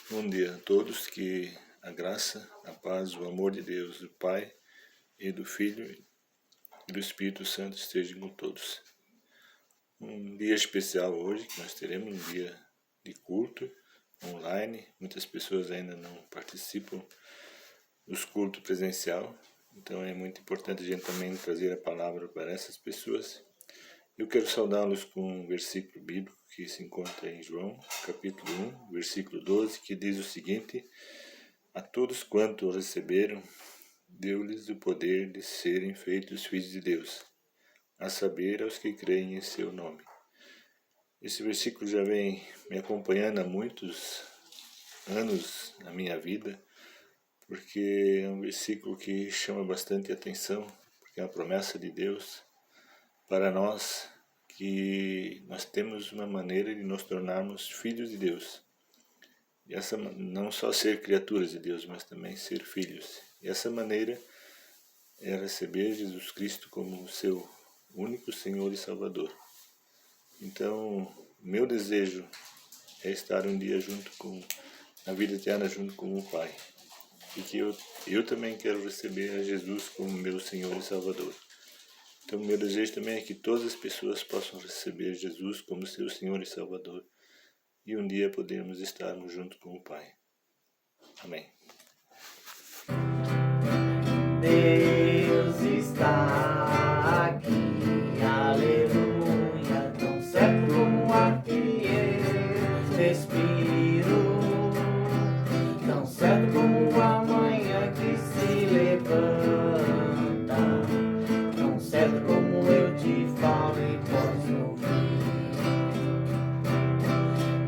Bom dia a todos, que a graça, a paz, o amor de Deus, do Pai e do Filho e do Espírito Santo estejam com todos. Um dia especial hoje, que nós teremos um dia de culto online. Muitas pessoas ainda não participam dos cultos presencial, então é muito importante a gente também trazer a palavra para essas pessoas. Eu quero saudá-los com um versículo bíblico que se encontra em João, capítulo 1, versículo 12, que diz o seguinte: a todos quanto receberam, deu-lhes o poder de serem feitos filhos de Deus, a saber, aos que creem em seu nome. Esse versículo já vem me acompanhando há muitos anos na minha vida, porque é um versículo que chama bastante atenção, porque é uma promessa de Deus para nós, que nós temos uma maneira de nos tornarmos filhos de Deus. E essa, não só ser criaturas de Deus, mas também ser filhos. E essa maneira é receber Jesus Cristo como o seu único Senhor e Salvador. Então, meu desejo é estar um dia na vida eterna junto com o Pai. E que eu também quero receber a Jesus como meu Senhor e Salvador. Então, meu desejo também é que todas as pessoas possam receber Jesus como seu Senhor e Salvador. E um dia podermos estarmos junto com o Pai. Amém. Deus está aqui, aleluia, tão certo como o ar que eu respiro, tão certo como a manhã que se levanta, tão certo como eu te falo e posso ouvir.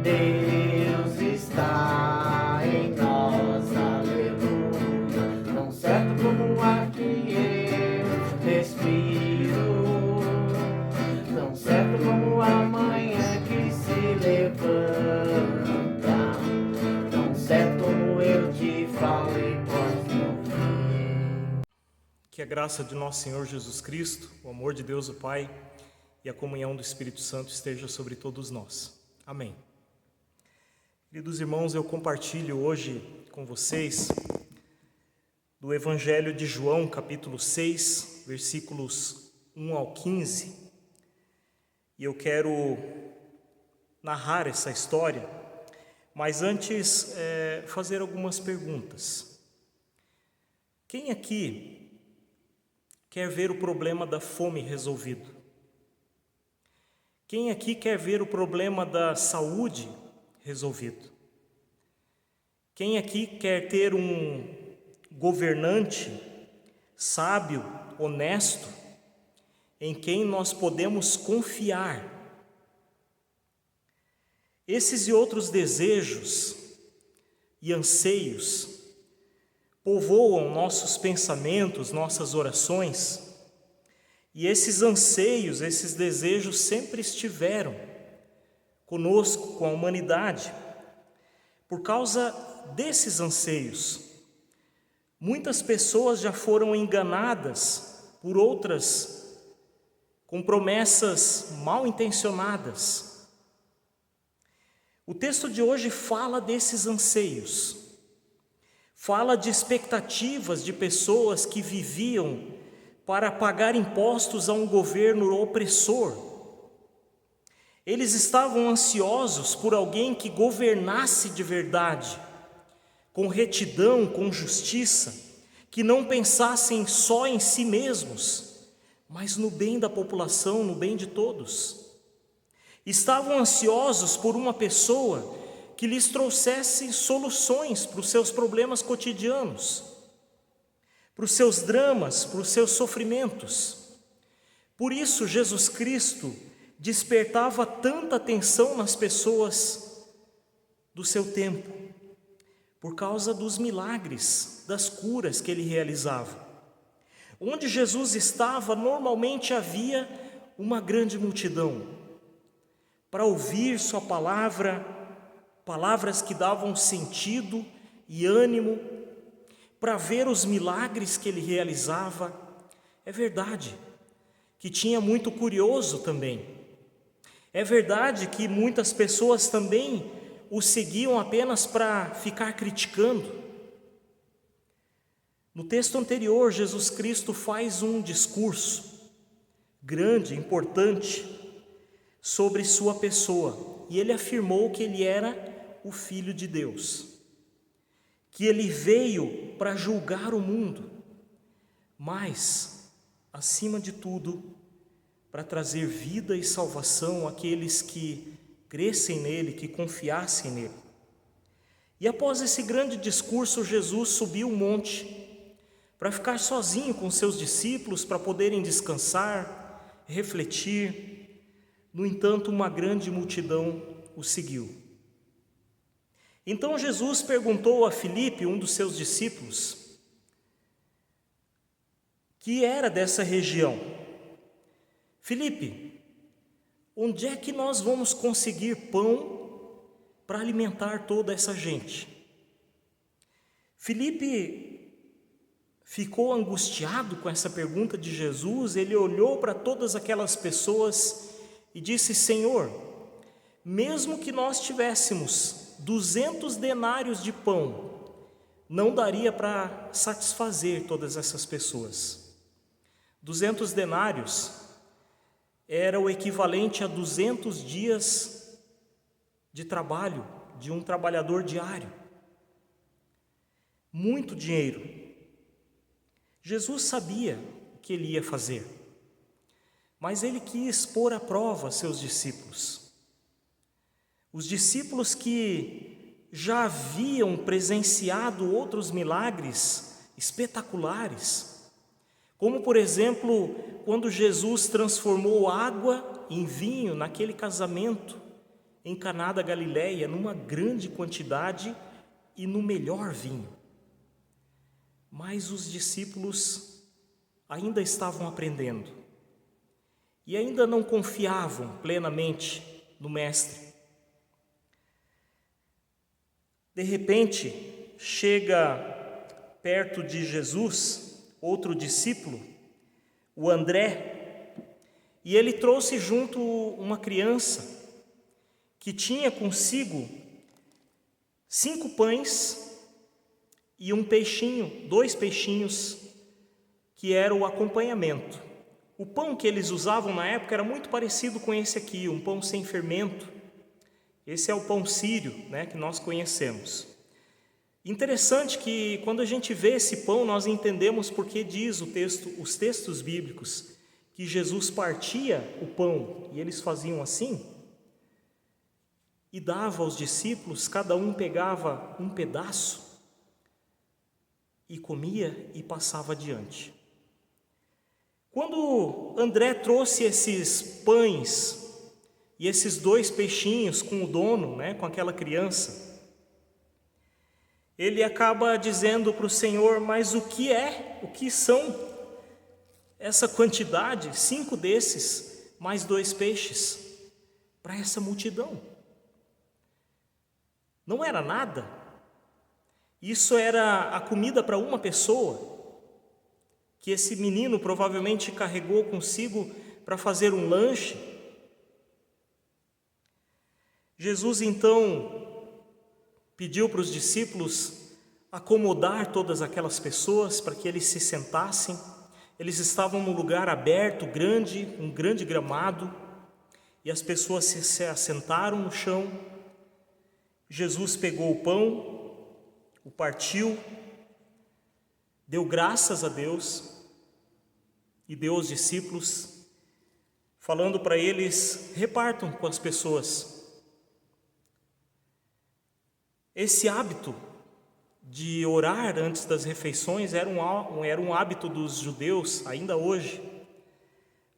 Deus está em nós, aleluia, tão certo como o ar que eu respiro, tão certo como a manhã que se levanta, tão certo como eu te falo e posso ouvir. Que a graça de nosso Senhor Jesus Cristo, o amor de Deus o Pai e a comunhão do Espírito Santo esteja sobre todos nós. Amém. Queridos irmãos, eu compartilho hoje com vocês do Evangelho de João, capítulo 6, versículos 1 ao 15. E eu quero narrar essa história, mas antes fazer algumas perguntas. Quem aqui quer ver o problema da fome resolvido? Quem aqui quer ver o problema da saúde resolvido? Quem aqui quer ter um governante sábio, honesto, em quem nós podemos confiar? Esses e outros desejos e anseios povoam nossos pensamentos, nossas orações, e esses anseios, esses desejos sempre estiveram conosco, com a humanidade. Por causa desses anseios, muitas pessoas já foram enganadas por outras com promessas mal intencionadas. O texto de hoje fala desses anseios, fala de expectativas de pessoas que viviam para pagar impostos a um governo opressor. Eles estavam ansiosos por alguém que governasse de verdade, com retidão, com justiça, que não pensassem só em si mesmos, mas no bem da população, no bem de todos. Estavam ansiosos por uma pessoa que lhes trouxesse soluções para os seus problemas cotidianos, para os seus dramas, para os seus sofrimentos. Por isso, Jesus Cristo despertava tanta atenção nas pessoas do seu tempo, por causa dos milagres, das curas que ele realizava. Onde Jesus estava, normalmente havia uma grande multidão para ouvir sua palavra, palavras que davam sentido e ânimo, para ver os milagres que ele realizava. É verdade que tinha muito curioso também. É verdade que muitas pessoas também o seguiam apenas para ficar criticando. No texto anterior, Jesus Cristo faz um discurso grande, importante, sobre sua pessoa. E ele afirmou que ele era o Filho de Deus, que ele veio para julgar o mundo, mas, acima de tudo, para trazer vida e salvação àqueles que crescem nele, que confiassem nele. E após esse grande discurso, Jesus subiu um monte para ficar sozinho com seus discípulos, para poderem descansar, refletir. No entanto, uma grande multidão o seguiu. Então Jesus perguntou a Filipe, um dos seus discípulos, que era dessa região: Filipe, onde é que nós vamos conseguir pão para alimentar toda essa gente? Filipe ficou angustiado com essa pergunta de Jesus. Ele olhou para todas aquelas pessoas e disse: Senhor, mesmo que nós tivéssemos 200 denários de pão, não daria para satisfazer todas essas pessoas. 200 denários era o equivalente a 200 dias de trabalho de um trabalhador diário. Muito dinheiro. Jesus sabia o que ele ia fazer, mas ele quis pôr à prova seus discípulos. Os discípulos que já haviam presenciado outros milagres espetaculares, como por exemplo, quando Jesus transformou água em vinho naquele casamento em Caná da Galileia, numa grande quantidade e no melhor vinho. Mas os discípulos ainda estavam aprendendo e ainda não confiavam plenamente no Mestre. De repente, chega perto de Jesus outro discípulo, o André, e ele trouxe junto uma criança que tinha consigo 5 pães e um peixinho, 2 peixinhos, que era o acompanhamento. O pão que eles usavam na época era muito parecido com esse aqui, um pão sem fermento. Esse é o pão sírio, que nós conhecemos. Interessante que quando a gente vê esse pão, nós entendemos porque diz os textos bíblicos, que Jesus partia o pão e eles faziam assim, e dava aos discípulos, cada um pegava um pedaço, e comia e passava adiante. Quando André trouxe esses pães e esses 2 peixinhos com o dono, com aquela criança, ele acaba dizendo para o Senhor: mas o que são essa quantidade, 5 desses, mais 2 peixes, para essa multidão? Não era nada. Isso era a comida para uma pessoa, que esse menino provavelmente carregou consigo para fazer um lanche. Jesus então pediu para os discípulos acomodar todas aquelas pessoas para que eles se sentassem. Eles estavam num lugar aberto, grande, um grande gramado, e as pessoas se assentaram no chão. Jesus pegou o pão, o partiu, deu graças a Deus e deu aos discípulos, falando para eles: repartam com as pessoas. Esse hábito de orar antes das refeições era um hábito dos judeus ainda hoje,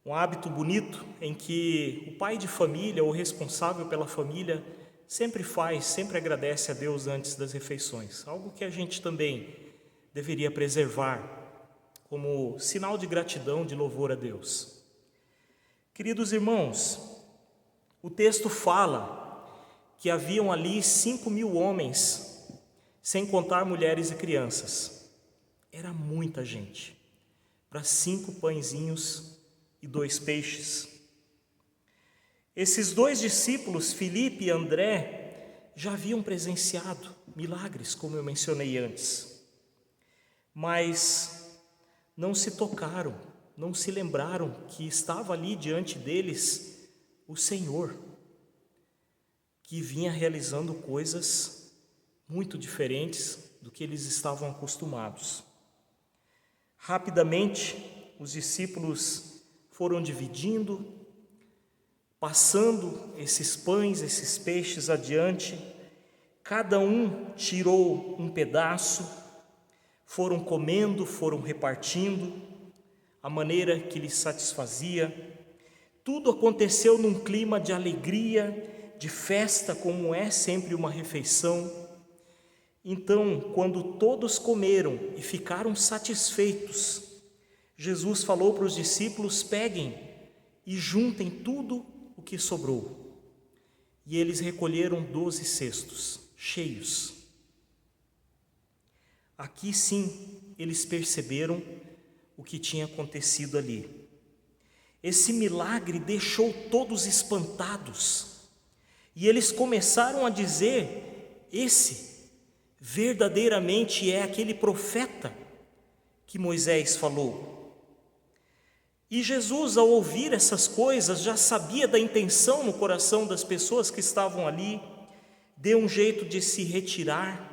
um hábito bonito em que o pai de família, ou responsável pela família, sempre agradece a Deus antes das refeições, algo que a gente também deveria preservar como sinal de gratidão, de louvor a Deus. Queridos irmãos, o texto fala que haviam ali 5.000 homens, sem contar mulheres e crianças. Era muita gente, para 5 pãezinhos e 2 peixes. Esses 2 discípulos, Filipe e André, já haviam presenciado milagres, como eu mencionei antes, mas não se tocaram, não se lembraram que estava ali diante deles o Senhor, que vinha realizando coisas muito diferentes do que eles estavam acostumados. Rapidamente, os discípulos foram dividindo, passando esses pães, esses peixes adiante. Cada um tirou um pedaço, foram comendo, foram repartindo, a maneira que lhes satisfazia. Tudo aconteceu num clima de alegria, de festa, como é sempre uma refeição. Então, quando todos comeram e ficaram satisfeitos, Jesus falou para os discípulos: peguem e juntem tudo o que sobrou. E eles recolheram 12 cestos cheios. Aqui sim, eles perceberam o que tinha acontecido ali. Esse milagre deixou todos espantados. E eles começaram a dizer: esse verdadeiramente é aquele profeta que Moisés falou. E Jesus, ao ouvir essas coisas, já sabia da intenção no coração das pessoas que estavam ali, deu um jeito de se retirar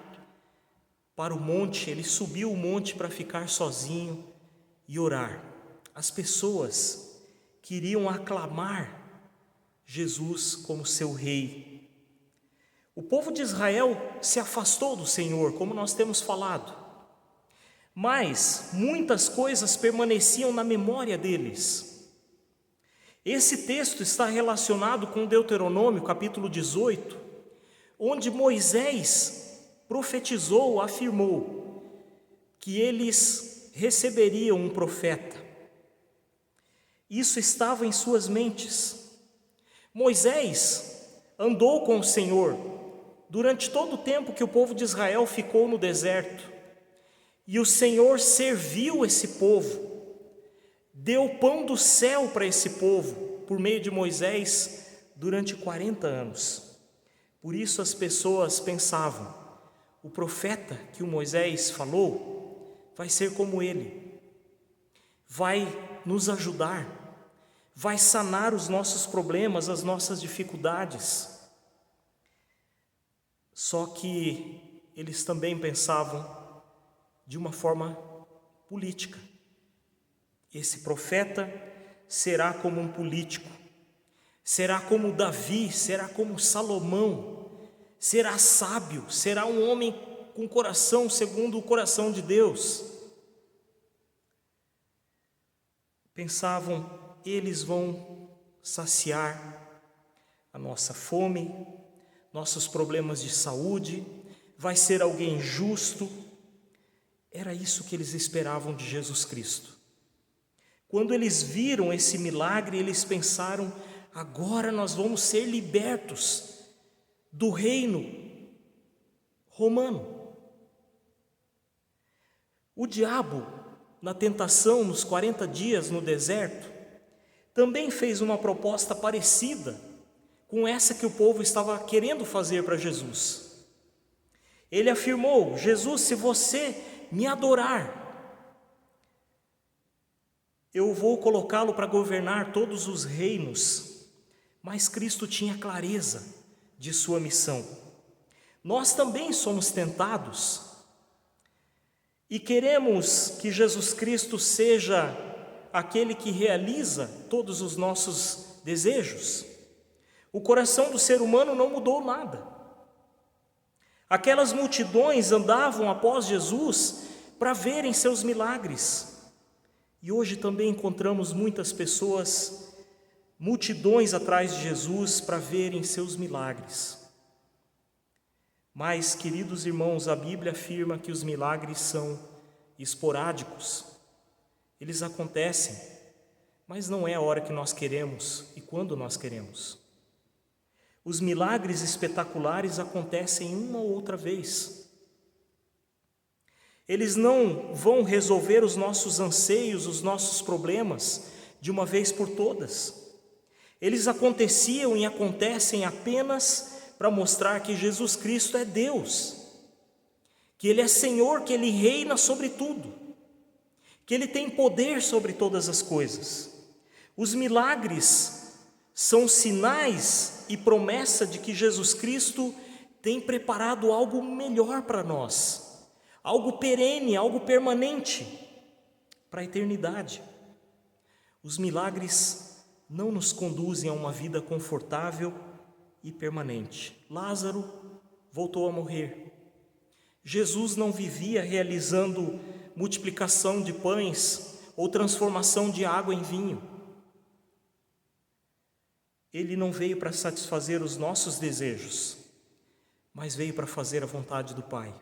para o monte. Ele subiu o monte para ficar sozinho e orar. As pessoas queriam aclamar Jesus como seu rei. O povo de Israel se afastou do Senhor, como nós temos falado, mas muitas coisas permaneciam na memória deles. Esse texto está relacionado com Deuteronômio, capítulo 18, onde Moisés profetizou, afirmou que eles receberiam um profeta. Isso estava em suas mentes. Moisés andou com o Senhor durante todo o tempo que o povo de Israel ficou no deserto, e o Senhor serviu esse povo, deu pão do céu para esse povo, por meio de Moisés, durante 40 anos. Por isso as pessoas pensavam: o profeta que o Moisés falou vai ser como ele, vai nos ajudar, vai sanar os nossos problemas, as nossas dificuldades. Só que eles também pensavam de uma forma política. Esse profeta será como um político, será como Davi, será como Salomão, será sábio, será um homem com coração segundo o coração de Deus. Pensavam: eles vão saciar a nossa fome, nossos problemas de saúde, vai ser alguém justo. Era isso que eles esperavam de Jesus Cristo. Quando eles viram esse milagre, eles pensaram: agora nós vamos ser libertos do reino romano. O diabo, na tentação, nos 40 dias no deserto, também fez uma proposta parecida com essa que o povo estava querendo fazer para Jesus. Ele afirmou: Jesus, se você me adorar, eu vou colocá-lo para governar todos os reinos. Mas Cristo tinha clareza de sua missão. Nós também somos tentados e queremos que Jesus Cristo seja aquele que realiza todos os nossos desejos. O coração do ser humano não mudou nada. Aquelas multidões andavam após Jesus para verem seus milagres. E hoje também encontramos muitas pessoas, multidões atrás de Jesus para verem seus milagres. Mas, queridos irmãos, a Bíblia afirma que os milagres são esporádicos. Eles acontecem, mas não é a hora que nós queremos e quando nós queremos. Os milagres espetaculares acontecem uma ou outra vez. Eles não vão resolver os nossos anseios, os nossos problemas de uma vez por todas. Eles aconteciam e acontecem apenas para mostrar que Jesus Cristo é Deus, que Ele é Senhor, que Ele reina sobre tudo, que Ele tem poder sobre todas as coisas. Os milagres são sinais e promessa de que Jesus Cristo tem preparado algo melhor para nós, algo perene, algo permanente para a eternidade. Os milagres não nos conduzem a uma vida confortável e permanente. Lázaro voltou a morrer. Jesus não vivia realizando multiplicação de pães ou transformação de água em vinho. Ele não veio para satisfazer os nossos desejos, mas veio para fazer a vontade do Pai.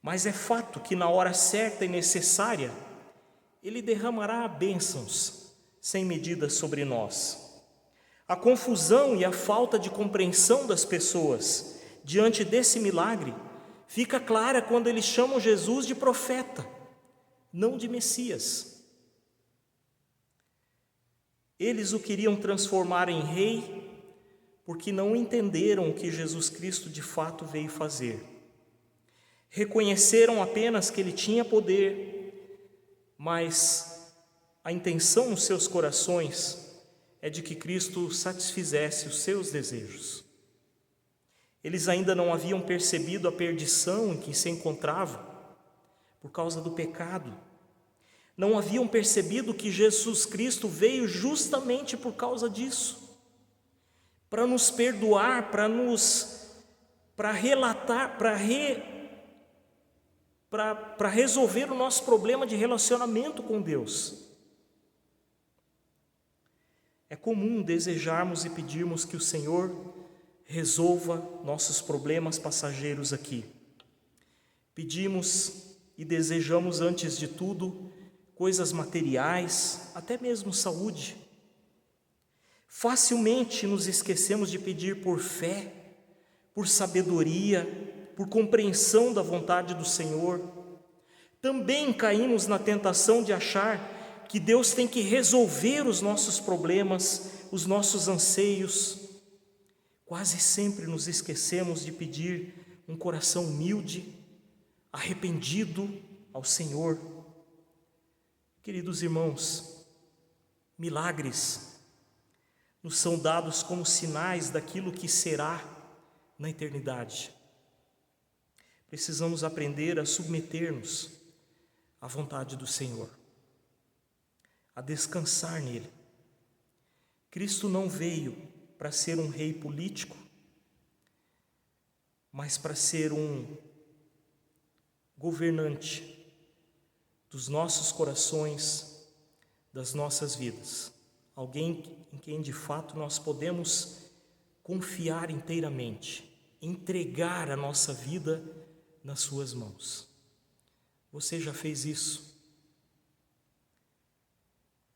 Mas é fato que na hora certa e necessária, Ele derramará bênçãos sem medida sobre nós. A confusão e a falta de compreensão das pessoas diante desse milagre fica clara quando eles chamam Jesus de profeta, não de Messias. Eles o queriam transformar em rei porque não entenderam o que Jesus Cristo de fato veio fazer. Reconheceram apenas que Ele tinha poder, mas a intenção nos seus corações é de que Cristo satisfizesse os seus desejos. Eles ainda não haviam percebido a perdição em que se encontravam por causa do pecado. Não haviam percebido que Jesus Cristo veio justamente por causa disso, para nos perdoar, para resolver o nosso problema de relacionamento com Deus. É comum desejarmos e pedirmos que o Senhor resolva nossos problemas passageiros aqui. Pedimos e desejamos, antes de tudo, coisas materiais, até mesmo saúde. Facilmente nos esquecemos de pedir por fé, por sabedoria, por compreensão da vontade do Senhor. Também caímos na tentação de achar que Deus tem que resolver os nossos problemas, os nossos anseios. Quase sempre nos esquecemos de pedir um coração humilde, arrependido ao Senhor. Queridos irmãos, milagres nos são dados como sinais daquilo que será na eternidade. Precisamos aprender a submeter-nos à vontade do Senhor, a descansar nele. Cristo não veio para ser um rei político, mas para ser um governante dos nossos corações, das nossas vidas. Alguém em quem de fato nós podemos confiar inteiramente, entregar a nossa vida nas suas mãos. Você já fez isso?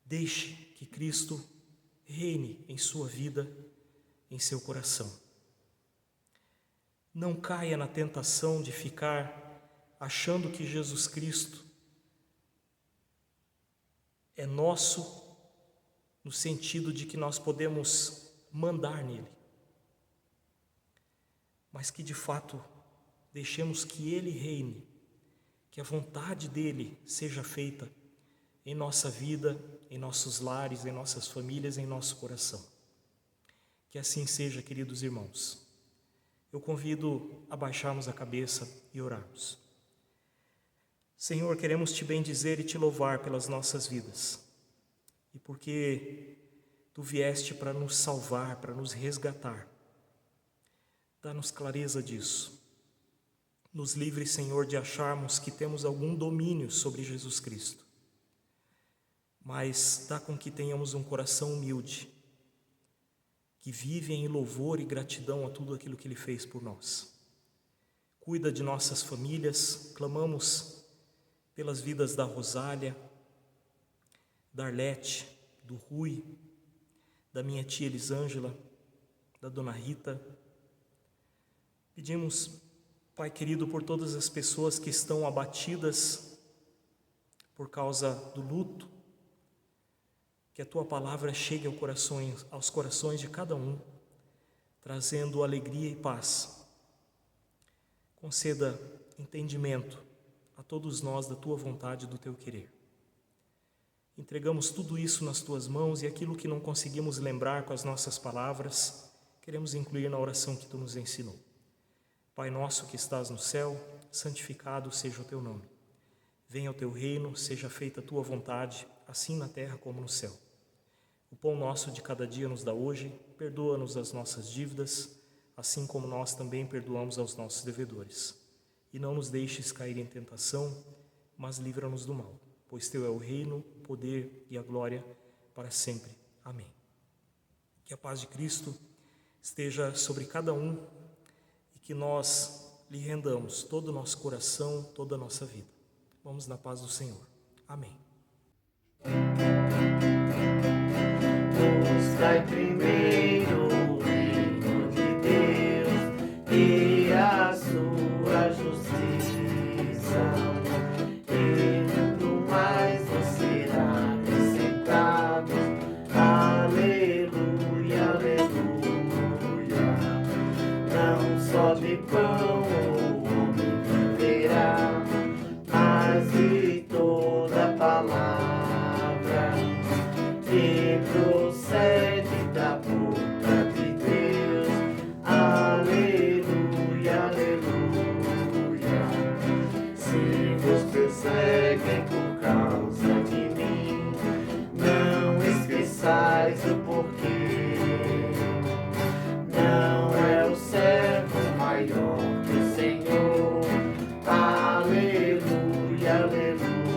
Deixe que Cristo reine em sua vida, em seu coração. Não caia na tentação de ficar achando que Jesus Cristo é nosso, no sentido de que nós podemos mandar nele, mas que de fato deixemos que ele reine, que a vontade dele seja feita em nossa vida, em nossos lares, em nossas famílias, em nosso coração. Que assim seja, queridos irmãos. Eu convido a baixarmos a cabeça e orarmos. Senhor, queremos te bendizer e te louvar pelas nossas vidas, e porque tu vieste para nos salvar, para nos resgatar. Dá-nos clareza disso. Nos livre, Senhor, de acharmos que temos algum domínio sobre Jesus Cristo, mas dá com que tenhamos um coração humilde, que vive em louvor e gratidão a tudo aquilo que Ele fez por nós. Cuida de nossas famílias, clamamos pelas vidas da Rosália, da Arlete, do Rui, da minha tia Elisângela, da dona Rita. Pedimos, Pai querido, por todas as pessoas que estão abatidas por causa do luto, que a Tua palavra chegue aos corações de cada um, trazendo alegria e paz. Conceda entendimento a todos nós da tua vontade e do teu querer. Entregamos tudo isso nas tuas mãos e aquilo que não conseguimos lembrar com as nossas palavras, queremos incluir na oração que tu nos ensinou. Pai nosso que estás no céu, santificado seja o teu nome. Venha o teu reino, seja feita a tua vontade, assim na terra como no céu. O pão nosso de cada dia nos dá hoje, perdoa-nos as nossas dívidas, assim como nós também perdoamos aos nossos devedores. E não nos deixes cair em tentação, mas livra-nos do mal, pois teu é o reino, o poder e a glória para sempre. Amém. Que a paz de Cristo esteja sobre cada um e que nós lhe rendamos todo o nosso coração, toda a nossa vida. Vamos na paz do Senhor. Amém. Buscai primeiro o reino de Deus e a sua justiça, e tudo mais vos será acrescentado. Aleluia, aleluia. Não só de pão o homem viverá, mas de toda palavra que procede da boca de Deus. Aleluia, aleluia. Se vos perseguem por causa de mim, não esqueçais o porquê. Não é o servo maior que o Senhor. Aleluia, aleluia.